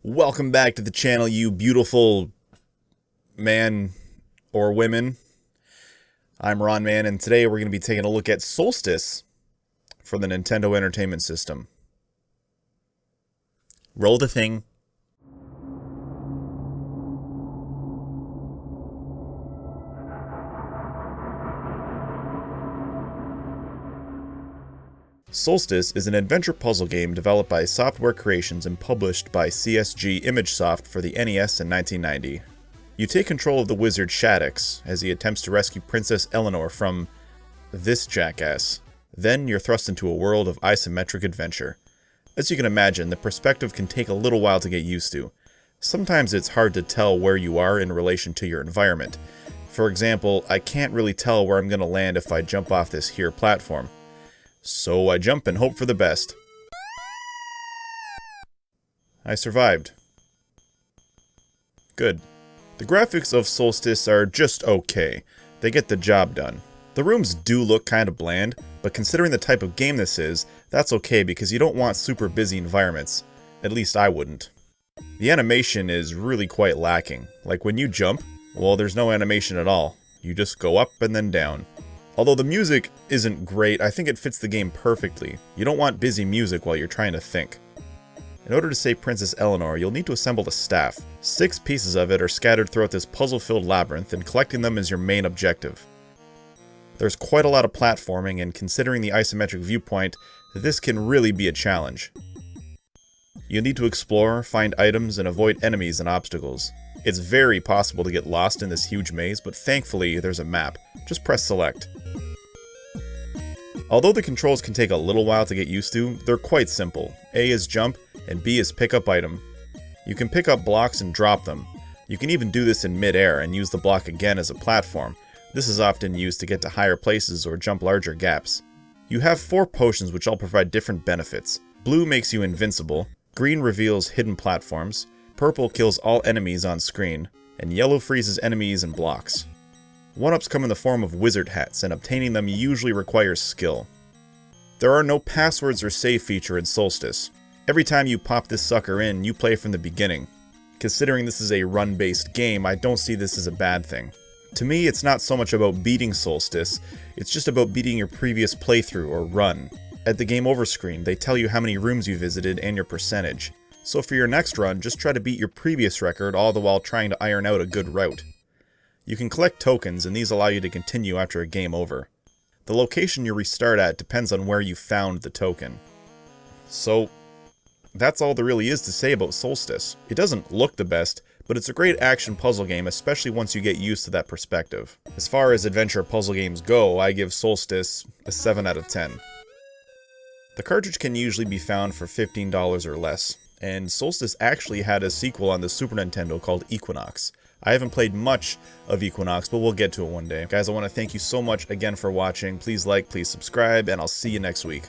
Welcome back to the channel, you beautiful man or women. I'm RonMan, and today we're going to be taking a look at Solstice for the Nintendo Entertainment System. Roll the thing. Solstice is an adventure puzzle game developed by Software Creations and published by CSG ImageSoft for the NES in 1990. You take control of the wizard Shaddix as he attempts to rescue Princess Eleanor from this jackass. Then you're thrust into a world of isometric adventure. As you can imagine, the perspective can take a little while to get used to. Sometimes it's hard to tell where you are in relation to your environment. For example, I can't really tell where I'm going to land if I jump off this here platform. So I jump and hope for the best. I survived. Good. The graphics of Solstice are just okay. They get the job done. The rooms do look kind of bland, but considering the type of game this is, that's okay because you don't want super busy environments. At least I wouldn't. The animation is really quite lacking. Like when you jump, well, there's no animation at all. You just go up and then down. Although the music isn't great, I think it fits the game perfectly. You don't want busy music while you're trying to think. In order to save Princess Eleanor, you'll need to assemble a staff. 6 pieces of it are scattered throughout this puzzle-filled labyrinth, and collecting them is your main objective. There's quite a lot of platforming, and considering the isometric viewpoint, this can really be a challenge. You'll need to explore, find items, and avoid enemies and obstacles. It's very possible to get lost in this huge maze, but thankfully there's a map. Just press select. Although the controls can take a little while to get used to, they're quite simple. A is jump, and B is pick up item. You can pick up blocks and drop them. You can even do this in mid-air and use the block again as a platform. This is often used to get to higher places or jump larger gaps. You have 4 potions which all provide different benefits. Blue makes you invincible, green reveals hidden platforms, purple kills all enemies on screen, and yellow freezes enemies and blocks. 1-ups come in the form of wizard hats, and obtaining them usually requires skill. There are no passwords or save feature in Solstice. Every time you pop this sucker in, you play from the beginning. Considering this is a run-based game, I don't see this as a bad thing. To me, it's not so much about beating Solstice, it's just about beating your previous playthrough or run. At the game over screen, they tell you how many rooms you visited and your percentage. So for your next run, just try to beat your previous record all the while trying to iron out a good route. You can collect tokens, and these allow you to continue after a game over. The location you restart at depends on where you found the token. So, that's all there really is to say about Solstice. It doesn't look the best, but it's a great action puzzle game, especially once you get used to that perspective. As far as adventure puzzle games go, I give Solstice a 7 out of 10. The cartridge can usually be found for $15 or less, and Solstice actually had a sequel on the Super Nintendo called Equinox. I haven't played much of Equinox, but we'll get to it one day. Guys, I want to thank you so much again for watching. Please like, please subscribe, and I'll see you next week.